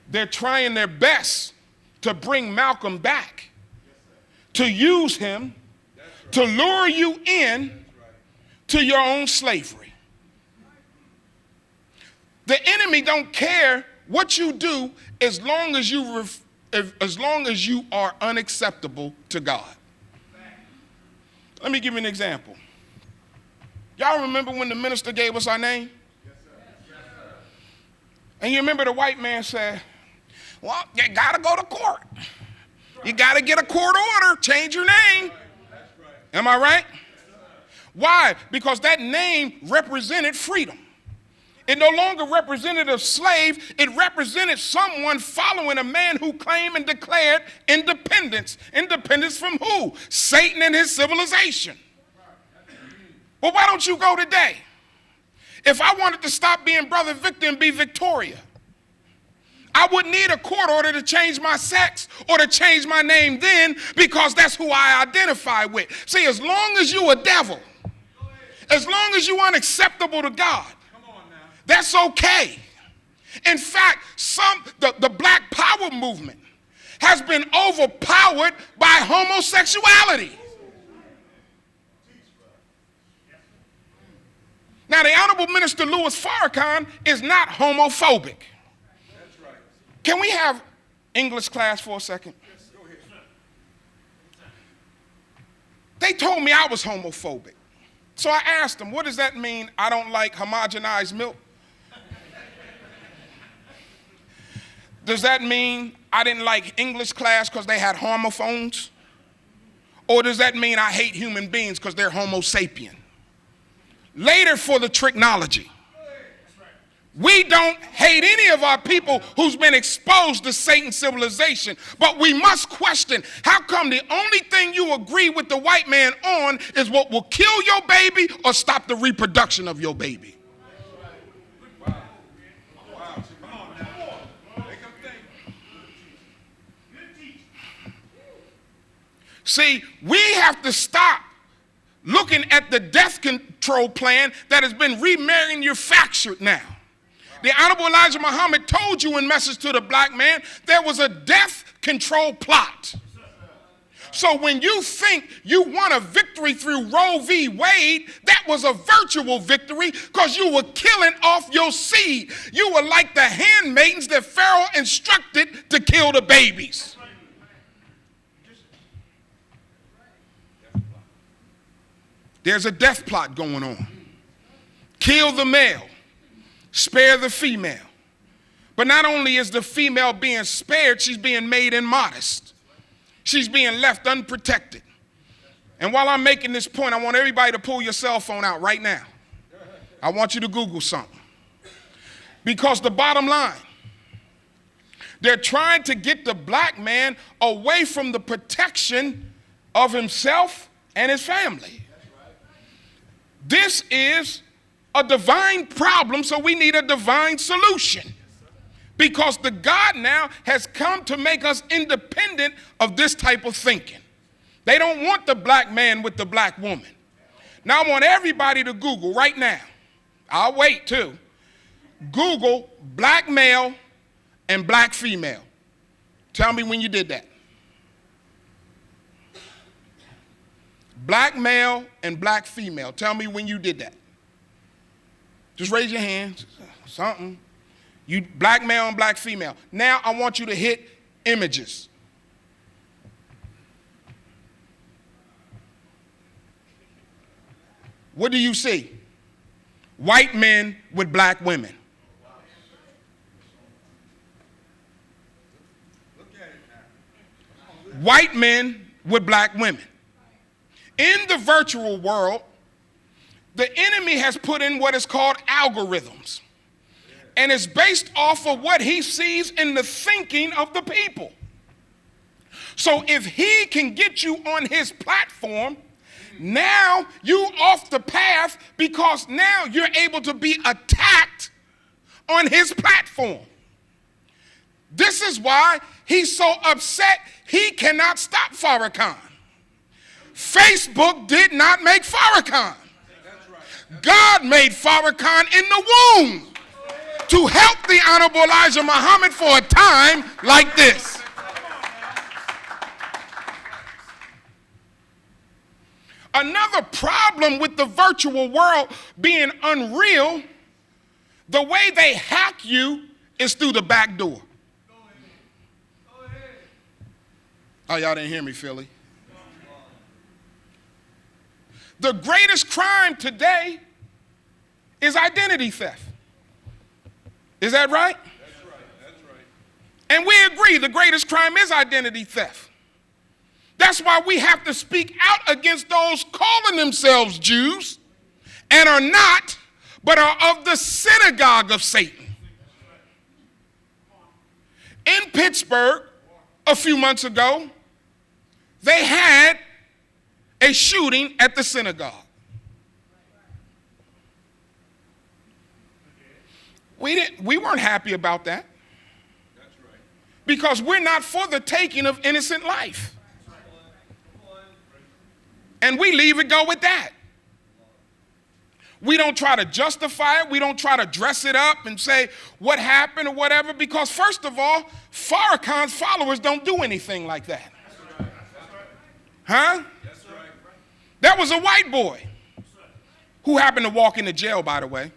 they're trying their best to bring Malcolm back, to use him, to lure you in to your own slavery. The enemy don't care what you do as long as you are unacceptable to God. Let me give you an example. Y'all remember when the minister gave us our name? Yes, sir. And you remember the white man said, well, you got to go to court. You got to get a court order, change your name. Am I right? Why? Because that name represented freedom. It no longer represented a slave. It represented someone following a man who claimed and declared independence. Independence from who? Satan and his civilization. Well, why don't you go today? If I wanted to stop being Brother Victor and be Victoria, I wouldn't need a court order to change my sex or to change my name then, because that's who I identify with. See, as long as you a devil, as long as you unacceptable to God, that's okay. In fact, the Black Power movement has been overpowered by homosexuality. Now, the Honorable Minister-Louis-Farrakhan is not homophobic. That's right. Can we have English class for a second? Yes, go ahead. They told me I was homophobic. So I asked them, what does that mean? I don't like homogenized milk? Does that mean I didn't like English class because they had homophones? Or does that mean I hate human beings because they're homo sapien? Later for the technology. We don't hate any of our people who's been exposed to Satan's civilization, but we must question, how come the only thing you agree with the white man on is what will kill your baby or stop the reproduction of your baby? See, we have to stop looking at the death control plan that has been remanufactured now. The Honorable Elijah Muhammad told you in Message to the Black Man there was a death control plot. So when you think you won a victory through Roe v. Wade, that was a virtual victory because you were killing off your seed. You were like the handmaidens that Pharaoh instructed to kill the babies. There's a death plot going on. Kill the male, spare the female. But not only is the female being spared, she's being made immodest. She's being left unprotected. And while I'm making this point, I want everybody to pull your cell phone out right now. I want you to Google something. Because the bottom line, they're trying to get the black man away from the protection of himself and his family. This is a divine problem, so we need a divine solution. Because the God now has come to make us independent of this type of thinking. They don't want the black man with the black woman. Now I want everybody to Google right now. I'll wait too. Google black male and black female. Tell me when you did that. Black male and black female. Tell me when you did that. Just raise your hands. Something. You black male and black female. Now I want you to hit images. What do you see? White men with black women. White men with black women. In the virtual world, the enemy has put in what is called algorithms. And it's based off of what he sees in the thinking of the people. So if he can get you on his platform, now you off the path because now you're able to be attacked on his platform. This is why he's so upset he cannot stop Farrakhan. Facebook did not make Farrakhan. God made Farrakhan in the womb. to help the Honorable Elijah Muhammad for a time like this. Another problem with the virtual world being unreal, the way they hack you is through the back door. Oh, y'all didn't hear me, Philly. The greatest crime today is identity theft. Is that right? That's right. That's right. And we agree the greatest crime is identity theft. That's why we have to speak out against those calling themselves Jews and are not, but are of the synagogue of Satan. In Pittsburgh, a few months ago, they had a shooting at the synagogue. We weren't happy about that. That's right. Because we're not for the taking of innocent life. And we leave it go with that. We don't try to justify it. We don't try to dress it up and say what happened or whatever, because first of all, Farrakhan's followers don't do anything like that. Huh? That was a white boy who happened to walk into jail, by the way.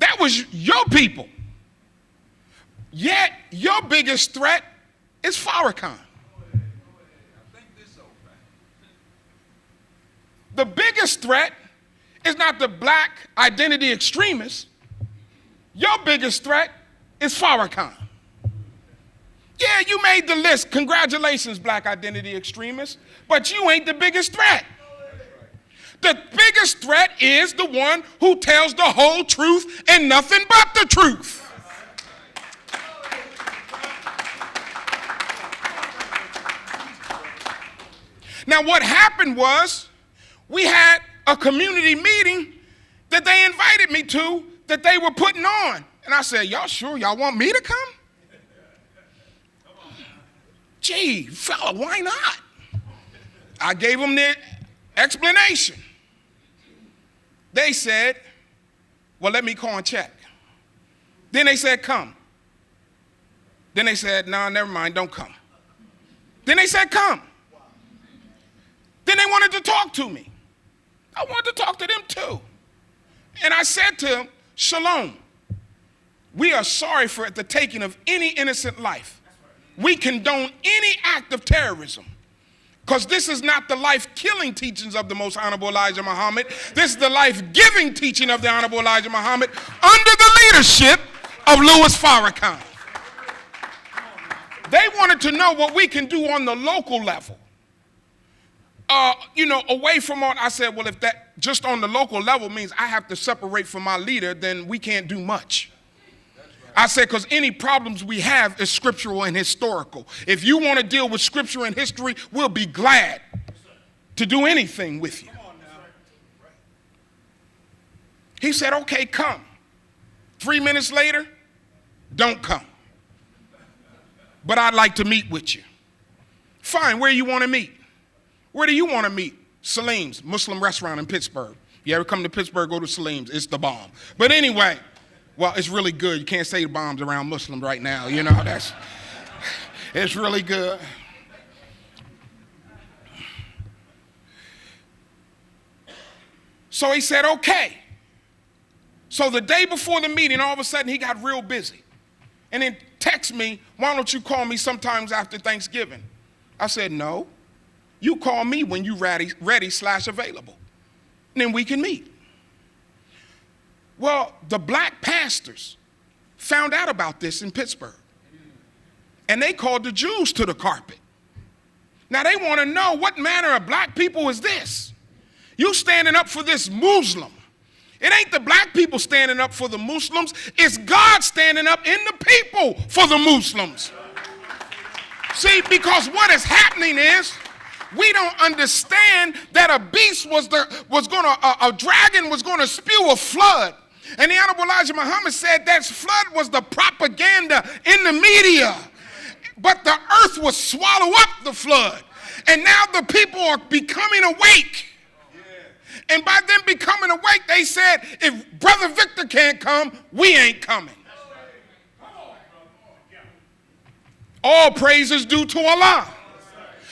That was your people. Yet your biggest threat is Farrakhan. The biggest threat is not the black identity extremists. Your biggest threat is Farrakhan. Yeah, you made the list. Congratulations, black identity extremists. But you ain't the biggest threat. The biggest threat is the one who tells the whole truth and nothing but the truth. Now, what happened was we had a community meeting that they invited me to that they were putting on. And I said, y'all sure y'all want me to come? Gee, fella, why not? I gave them the explanation. They said, well, let me call and check. Then they said, come. Then they said, no, never mind, don't come. Then they said, come. Then they wanted to talk to me. I wanted to talk to them too. And I said to them, shalom, we are sorry for the taking of any innocent life. We condone any act of terrorism. Because this is not the life-killing teachings of the Most Honorable Elijah Muhammad. This is the life-giving teaching of the Honorable Elijah Muhammad under the leadership of Louis Farrakhan. They wanted to know what we can do on the local level. Away from all, I said, well, if that just on the local level means I have to separate from my leader, then we can't do much. I said, because any problems we have is scriptural and historical. If you want to deal with scripture and history, we'll be glad to do anything with you. He said, okay, come. 3 minutes later, don't come. But I'd like to meet with you. Fine, where you want to meet? Where do you want to meet? Salim's, Muslim restaurant in Pittsburgh. You ever come to Pittsburgh, go to Salim's. It's the bomb. But anyway, well, it's really good. You can't say the bombs around Muslims right now. It's really good. So he said, okay. So the day before the meeting, all of a sudden he got real busy. And then text me, why don't you call me sometimes after Thanksgiving? I said, no. You call me when you ready/available. And then we can meet. Well, the black pastors found out about this in Pittsburgh. And they called the Jews to the carpet. Now they want to know, what manner of black people is this? You standing up for this Muslim. It ain't the black people standing up for the Muslims. It's God standing up in the people for the Muslims. See, because what is happening is, we don't understand that a beast a dragon was going to spew a flood. And the Honorable Elijah Muhammad said that flood was the propaganda in the media. But the earth will swallow up the flood. And now the people are becoming awake. And by them becoming awake, they said, if Brother Victor can't come, we ain't coming. All praise is due to Allah.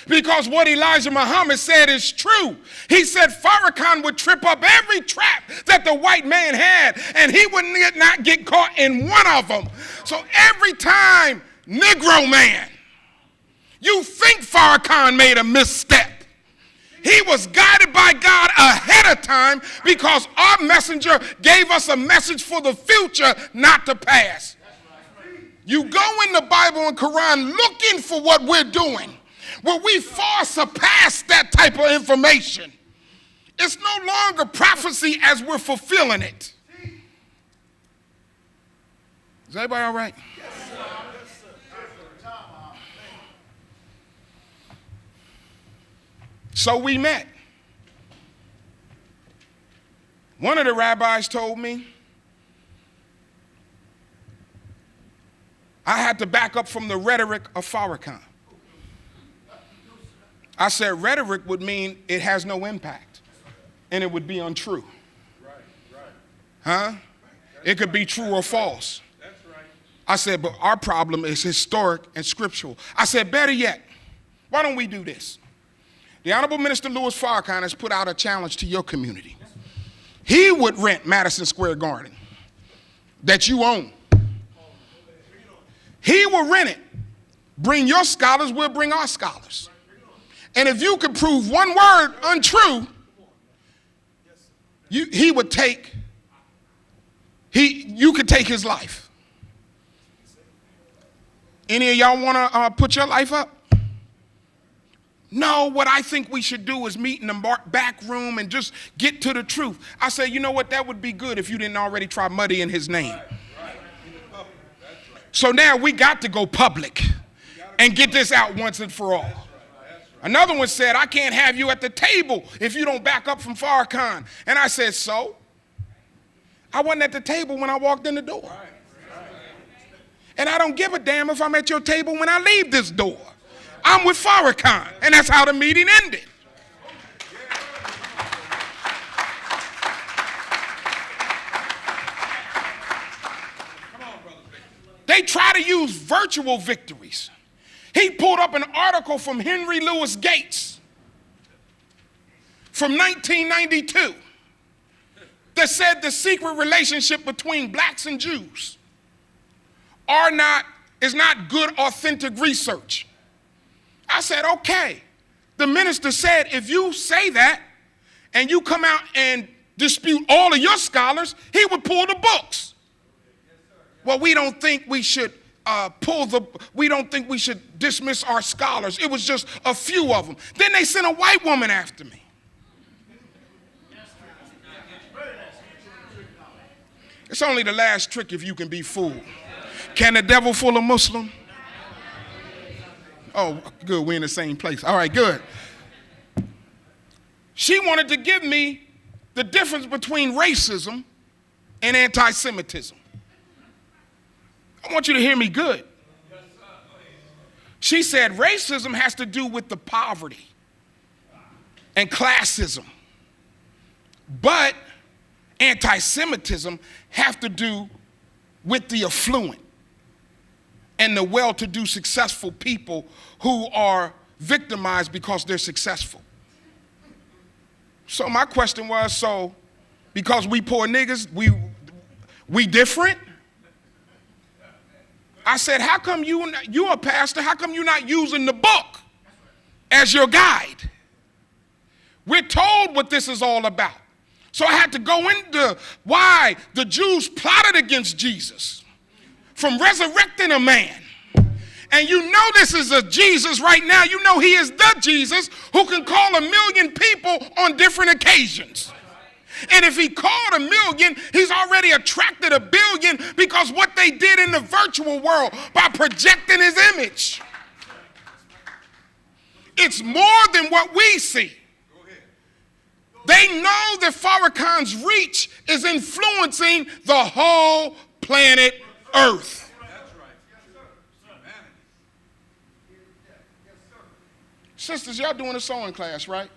Because what Elijah Muhammad said is true. He said Farrakhan would trip up every trap that the white man had, and he would not get caught in one of them. So every time, Negro man, you think Farrakhan made a misstep, he was guided by God ahead of time because our messenger gave us a message for the future, not the past. You go in the Bible and Quran looking for what we're doing. Well, we far surpass that type of information. It's no longer prophecy as we're fulfilling it. Is everybody all right? Yes, sir. So we met. One of the rabbis told me I had to back up from the rhetoric of Farrakhan. I said rhetoric would mean it has no impact, and it would be untrue. Huh? It could be true or false. I said, but our problem is historic and scriptural. I said, better yet, why don't we do this? The Honorable Minister-Louis-Farrakhan has put out a challenge to your community. He would rent Madison Square Garden that you own. He will rent it. Bring your scholars, we'll bring our scholars. And if you could prove one word untrue, you could take his life. Any of y'all want to put your life up? No, what I think we should do is meet in the back room and just get to the truth. I say, you know what, that would be good if you didn't already try muddying his name. So now we got to go public and get this out once and for all. Another one said, I can't have you at the table if you don't back up from Farrakhan. And I said, so? I wasn't at the table when I walked in the door. And I don't give a damn if I'm at your table when I leave this door. I'm with Farrakhan. And that's how the meeting ended. They try to use virtual victories. He pulled up an article from Henry Louis Gates from 1992 that said the secret relationship between blacks and Jews is not good, authentic research. I said, okay. The minister said, if you say that and you come out and dispute all of your scholars, he would pull the books. Well, we don't think we should we don't think we should dismiss our scholars. It was just a few of them. Then they sent a white woman after me. It's only the last trick if you can be fooled. Can the devil fool a Muslim? Oh, good, we're in the same place. All right, good. She wanted to give me the difference between racism and anti-Semitism. I want you to hear me good. She said racism has to do with the poverty and classism, but anti-Semitism have to do with the affluent and the well-to-do successful people who are victimized because they're successful. So my question was, so because we poor niggas, we different? I said, how come you're a pastor, how come you're not using the book as your guide? We're told what this is all about. So I had to go into why the Jews plotted against Jesus from resurrecting a man. And you know this is a Jesus right now. You know he is the Jesus who can call 1 million people on different occasions. And if he called 1 million, he's already attracted 1 billion because what they did in the virtual world by projecting his image. It's more than what we see. They know that Farrakhan's reach is influencing the whole planet Earth. Sisters, y'all doing a sewing class, right?